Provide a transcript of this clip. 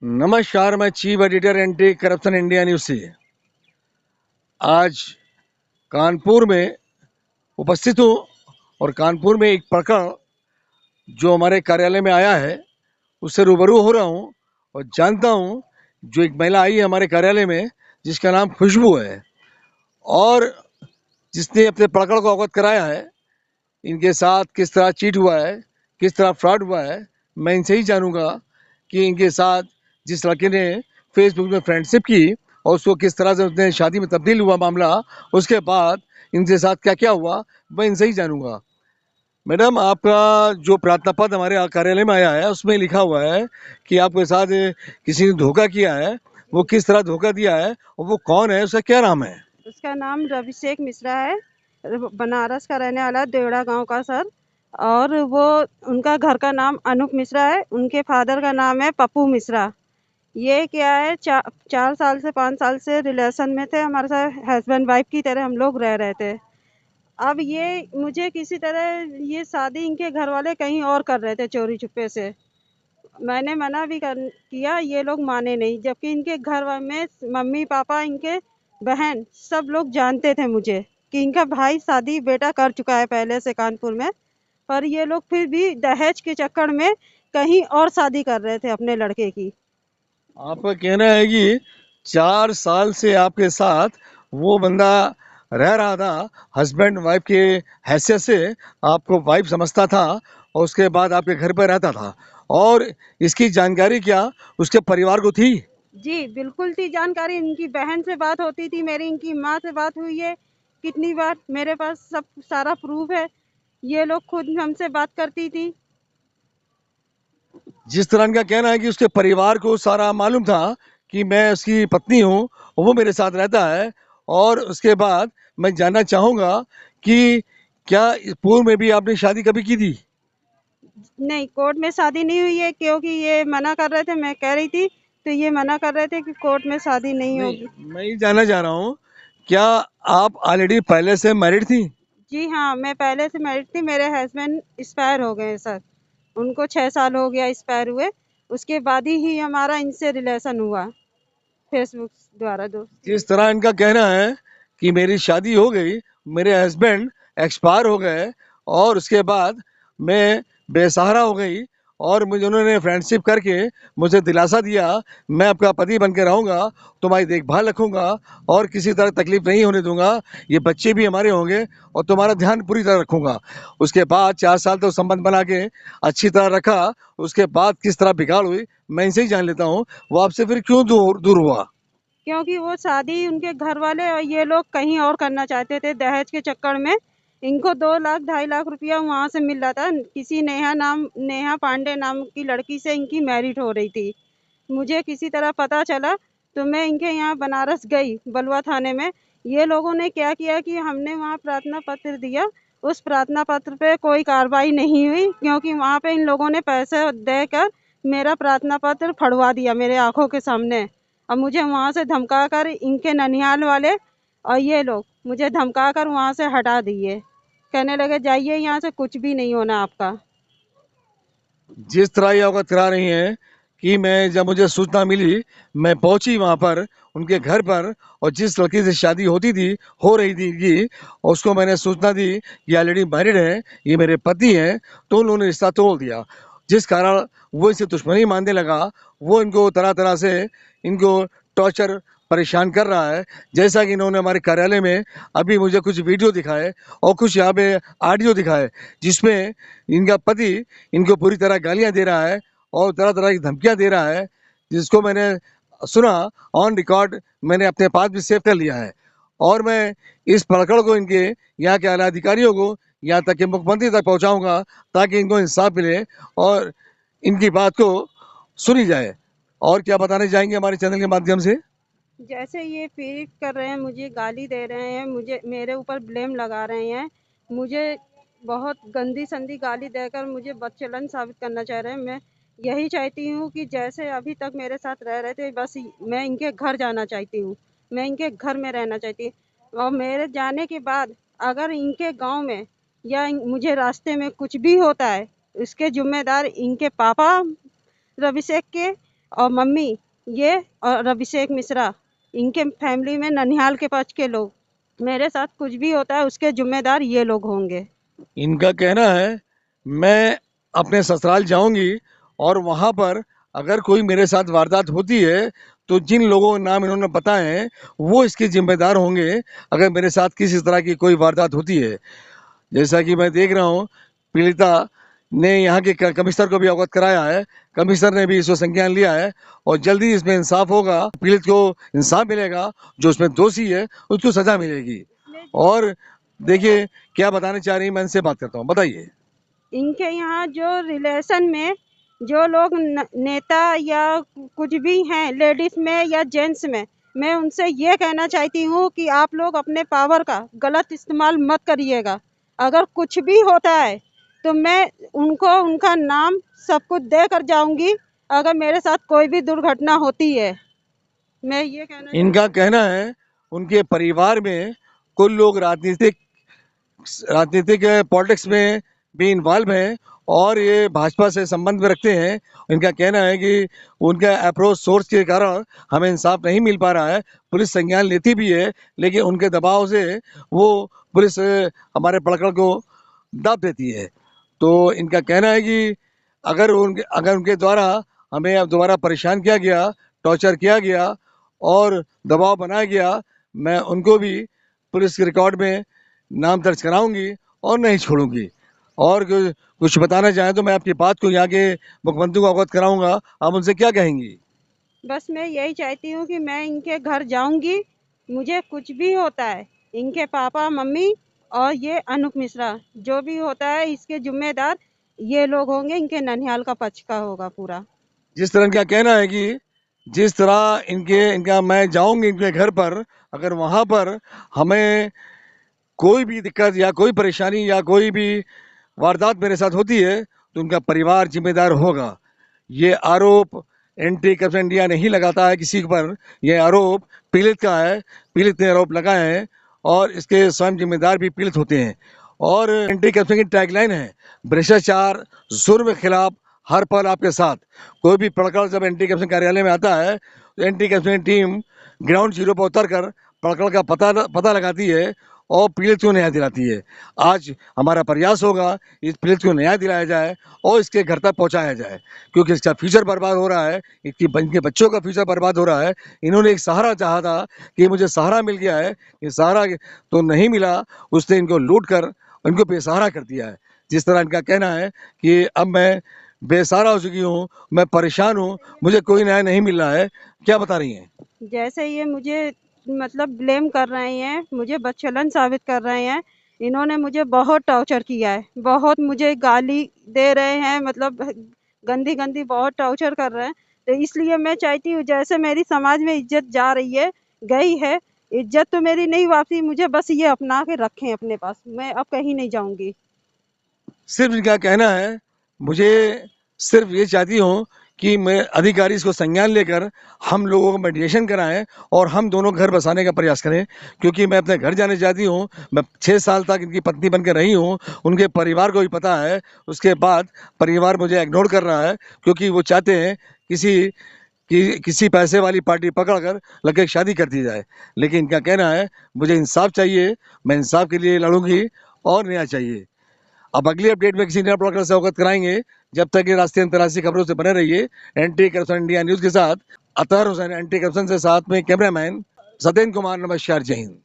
नमस्कार, मैं chief editor anti corruption India news से आज कानपुर में उपस्थित हूँ और कानपुर में एक प्रकरण जो हमारे कार्यालय में आया है उससे रूबरू हो रहा हूँ और जानता हूँ। जो एक महिला आई है हमारे कार्यालय में जिसका नाम खुशबू है और जिसने अपने प्रकरण को अवगत कराया है, इनके साथ किस तरह चीट हुआ है, किस तरह फ्रॉड हुआ है, मैं इनसे ही जानूंगा कि इनके साथ जिस लड़के ने फेसबुक में फ्रेंडशिप की और उसको किस तरह से उसने शादी में तब्दील हुआ मामला, उसके बाद इनके साथ क्या क्या हुआ, मैं इनसे ही जानूंगा। मैडम, आपका जो प्रार्थना पत्र हमारे कार्यालय में आया है उसमें लिखा हुआ है कि आपके साथ किसी ने धोखा किया है। वो किस तरह धोखा दिया है और वो कौन है, उसका क्या नाम है? उसका नाम अभिषेक मिश्रा है। बनारस का रहने वाला है, देवड़ा गांव का सर। और वो उनका घर का नाम अनूप मिश्रा है। उनके फादर का नाम है पप्पू मिश्रा। ये क्या है, 4 साल से 5 साल से रिलेशन में थे, हमारे साथ हस्बैंड वाइफ की तरह हम लोग रह रहे थे। अब ये मुझे किसी तरह ये शादी इनके घर वाले कहीं और कर रहे थे चोरी छुपे से। मैंने मना भी किया, ये लोग माने नहीं, जबकि इनके घर में मम्मी पापा, इनके बहन, सब लोग जानते थे मुझे कि इनका भाई शादी बेटा कर चुका है पहले से कानपुर में। पर ये लोग फिर भी दहेज के चक्कर में कहीं और शादी कर रहे थे अपने लड़के की। आपका कहना है कि 4 साल से आपके साथ वो बंदा रह रहा था, हस्बैंड वाइफ के हैसियत से आपको वाइफ समझता था और उसके बाद आपके घर पर रहता था, और इसकी जानकारी क्या उसके परिवार को थी? जी बिल्कुल थी जानकारी। इनकी बहन से बात होती थी मेरी, इनकी माँ से बात हुई है कितनी बार, मेरे पास सब सारा प्रूफ है। ये लोग खुद हमसे बात करती थी। जिस तरह इनका कहना है कि उसके परिवार को सारा मालूम था कि मैं उसकी पत्नी हूँ और वो मेरे साथ रहता है, और उसके बाद मैं जानना चाहूँगा कि क्या पूर्व में भी आपने शादी कभी की थी? नहीं, कोर्ट में शादी नहीं हुई है, क्योंकि ये मना कर रहे थे। मैं कह रही थी तो ये मना कर रहे थे कि कोर्ट में शादी नहीं नहीं, होगी। मैं ये जानना चाह रहा हूँ, क्या आप ऑलरेडी पहले से मैरिड थी? जी हाँ, मैं पहले से मैरिड थी। मेरे हस्बैंड एक्सपायर हो गए हैं सर। उनको 6 साल हो गया एक्सपायर हुए। उसके बाद ही हमारा इनसे रिलेशन हुआ, फेसबुक द्वारा दोस्त। जिस तरह इनका कहना है कि मेरी शादी हो गई, मेरे हस्बैंड एक्सपायर हो गए और उसके बाद मैं बेसहारा हो गई और मुझे उन्होंने फ्रेंडशिप करके मुझे दिलासा दिया, मैं आपका पति बन के रहूँगा, तुम्हारी देखभाल रखूँगा और किसी तरह तकलीफ नहीं होने दूंगा, ये बच्चे भी हमारे होंगे और तुम्हारा ध्यान पूरी तरह रखूँगा। उसके बाद 4 साल तो संबंध बना के अच्छी तरह रखा। उसके बाद किस तरह बिगाड़ हुई, मैं इनसे ही जान लेता हूँ। वो आपसे फिर क्यों दूर दूर हुआ? क्योंकि वो शादी उनके घर वाले और ये लोग कहीं और करना चाहते थे दहेज के चक्कर में। इनको 2 लाख 2.5 लाख रुपया वहाँ से मिल रहा था। किसी नेहा पांडे नाम की लड़की से इनकी मैरिज हो रही थी। मुझे किसी तरह पता चला तो मैं इनके यहाँ बनारस गई, बलुआ थाने में। ये लोगों ने क्या किया कि हमने वहाँ प्रार्थना पत्र दिया। उस प्रार्थना पत्र पे कोई कार्रवाई नहीं हुई, क्योंकि वहाँ पे इन लोगों ने पैसे देकर मेरा प्रार्थना पत्र फड़वा दिया मेरे आंखों के सामने। अब मुझे वहाँ से धमका कर इनके ननिहाल वाले और ये लोग मुझे धमका कर वहाँ से हटा दिए। कहने लगे जाइए यहाँ से, कुछ भी नहीं होना आपका। जिस तरह ये अवगत करा रही हैं कि मैं जब मुझे सूचना मिली, मैं पहुंची वहां पर उनके घर पर, और जिस लड़की से शादी होती थी, हो रही थी की, और उसको मैंने सूचना दी कि ऑलरेडी मैरिड है, ये मेरे पति हैं, तो उन्होंने रिश्ता तोड़ दिया। जिस कारण वो इसे दुश्मनी मानने लगा। वो इनको तरह तरह से इनको टॉर्चर परेशान कर रहा है। जैसा कि इन्होंने हमारे कार्यालय में अभी मुझे कुछ वीडियो दिखाए और कुछ यहाँ पे ऑडियो दिखाए, जिसमें इनका पति इनको पूरी तरह गालियां दे रहा है और तरह तरह की धमकियां दे रहा है, जिसको मैंने सुना ऑन रिकॉर्ड, मैंने अपने पास भी सेव कर लिया है। और मैं इस प्रकरण को इनके यहाँ के आला अधिकारियों को, यहाँ तक कि मुख्यमंत्री तक पहुँचाऊँगा, ताकि इनको इंसाफ मिले और इनकी बात को सुनी जाए। और क्या बताने चाहेंगे हमारे चैनल के माध्यम से? जैसे ये पीड़ित कर रहे हैं, मुझे गाली दे रहे हैं, मुझे मेरे ऊपर ब्लेम लगा रहे हैं। मुझे बहुत गंदी संदी गाली देकर मुझे बदचलन साबित करना चाह रहे हैं। मैं यही चाहती हूँ कि जैसे अभी तक मेरे साथ रह रहे थे, बस मैं इनके घर जाना चाहती हूँ। मैं इनके घर में रहना चाहती हूँ, और मेरे जाने के बाद अगर इनके गांव में या मुझे रास्ते में कुछ भी होता है, इसके जिम्मेदार इनके पापा अभिषेक के और मम्मी ये और अभिषेक मिश्रा, इनके फैमिली में ननिहाल के पक्ष के लोग, मेरे साथ कुछ भी होता है उसके जिम्मेदार ये लोग होंगे। इनका कहना है मैं अपने ससुराल जाऊंगी और वहां पर अगर कोई मेरे साथ वारदात होती है तो जिन लोगों के नाम इन्होंने बताए हैं वो इसके जिम्मेदार होंगे अगर मेरे साथ किसी तरह की कोई वारदात होती है। जैसा कि मैं देख रहा हूँ पीड़िता ने यहाँ के कमिश्नर को भी अवगत कराया है, कमिश्नर ने भी इसको संज्ञान लिया है और जल्दी इसमें इंसाफ होगा, पीड़ित को इंसाफ मिलेगा, जो उसमें दोषी है उसको सजा मिलेगी। और देखिए क्या बताना चाह रही हैं, मैं इनसे बात करता हूँ, बताइए। इनके यहाँ जो रिलेशन में जो लोग नेता या कुछ भी हैं, लेडीज में या जेंट्स में, मैं उनसे ये कहना चाहती हूँ कि आप लोग अपने पावर का गलत इस्तेमाल मत करिएगा। अगर कुछ भी होता है तो मैं उनको उनका नाम सब कुछ दे कर जाऊंगी अगर मेरे साथ कोई भी दुर्घटना होती है। मैं ये कहना इनका कहना है उनके परिवार में कुछ लोग राजनीतिक पॉलिटिक्स में भी इन्वॉल्व हैं और ये भाजपा से संबंध में रखते हैं। इनका कहना है कि उनका अप्रोच सोर्स के कारण हमें इंसाफ नहीं मिल पा रहा है, पुलिस संज्ञान लेती भी है लेकिन उनके दबाव से वो पुलिस हमारे पकड़ को दाब देती है। तो इनका कहना है कि अगर उनके द्वारा हमें अब दोबारा परेशान किया गया, टॉर्चर किया गया और दबाव बनाया गया, मैं उनको भी पुलिस के रिकॉर्ड में नाम दर्ज कराऊंगी और नहीं छोड़ूंगी। और कुछ बताना चाहें तो मैं आपकी बात को यहाँ के मुख्यमंत्री को अवगत कराऊंगा, आप उनसे क्या कहेंगी? बस मैं यही चाहती हूँ कि मैं इनके घर जाऊंगी, मुझे कुछ भी होता है इनके पापा मम्मी और ये अनूप मिश्रा जो भी होता है इसके जिम्मेदार ये लोग होंगे, इनके ननिहाल का पक्ष का होगा पूरा। जिस तरह इनका कहना है कि जिस तरह इनका मैं जाऊंगी इनके घर पर, अगर वहां पर हमें कोई भी दिक्कत या कोई परेशानी या कोई भी वारदात मेरे साथ होती है तो उनका परिवार जिम्मेदार होगा। ये आरोप एंटी करप्शन इंडिया नहीं लगाता है किसी पर, यह आरोप पीड़ित का है, पीड़ित ने आरोप लगाए हैं और इसके स्वयं जिम्मेदार भी पीड़ित होते हैं। और एंटी करप्शन की टैगलाइन है भ्रष्टाचार जुर्म के खिलाफ हर पल आपके साथ। कोई भी पकड़ जब एंटी करप्शन कार्यालय में आता है तो anti corruption team ground zero पर उतर कर पकड़ का पता लगाती है और पीड़ित को न्याय दिलाती है। आज हमारा प्रयास होगा इस पीड़ित को न्याय दिलाया जाए और इसके घर तक पहुंचाया जाए, क्योंकि इसका फ्यूचर बर्बाद हो रहा है, इनके बच्चों का फ्यूचर बर्बाद हो रहा है। इन्होंने एक सहारा चाहा था कि मुझे सहारा मिल गया है, ये सहारा तो नहीं मिला, उसने इनको लूट कर इनको बेसहारा कर दिया है। जिस तरह इनका कहना है कि अब मैं बेसहारा हो चुकी हूँ, मैं परेशान हूँ, मुझे कोई न्याय नहीं मिल रहा है, क्या बता रही हैं? जैसे ये मुझे मतलब ब्लेम कर रहे हैं, मुझे बदचलन साबित कर रहे हैं, इन्होंने मुझे बहुत टॉर्चर किया है, बहुत मुझे गाली दे रहे हैं, मतलब गंदी गंदी बहुत टॉर्चर कर रहे हैं। तो इसलिए मैं चाहती हूँ जैसे मेरी समाज में इज्जत जा रही है, गई है, इज्जत तो मेरी नहीं वापसी, मुझे बस ये अपना के रखें अपने पास, मैं अब कहीं नहीं जाऊंगी। सिर्फ इनका कहना है मुझे सिर्फ ये चाहती हूँ कि मैं अधिकारी इसको संज्ञान लेकर हम लोगों को मेडिएशन कराएं और हम दोनों घर बसाने का प्रयास करें, क्योंकि मैं अपने घर जाने चाहती हूँ। मैं 6 साल तक इनकी पत्नी बनकर रही हूँ, उनके परिवार को भी पता है, उसके बाद परिवार मुझे इग्नोर कर रहा है क्योंकि वो चाहते हैं किसी पैसे वाली पार्टी पकड़कर लगे शादी कर दी जाए। लेकिन इनका कहना है मुझे इंसाफ चाहिए, मैं इंसाफ के लिए लड़ूंगी और न्याय चाहिए। अब अगली अपडेट में किसी नए ब्लॉगर से अवगत कराएंगे। जब तक ये राष्ट्रीय अंतर्राष्ट्रीय खबरों से बने रहिए एंटी करप्शन इंडिया न्यूज के साथ। अतहर हुसैन एंटी करप्शन से साथ में कैमरामैन सत्येंद्र कुमार, नमस्कार, जय हिंद।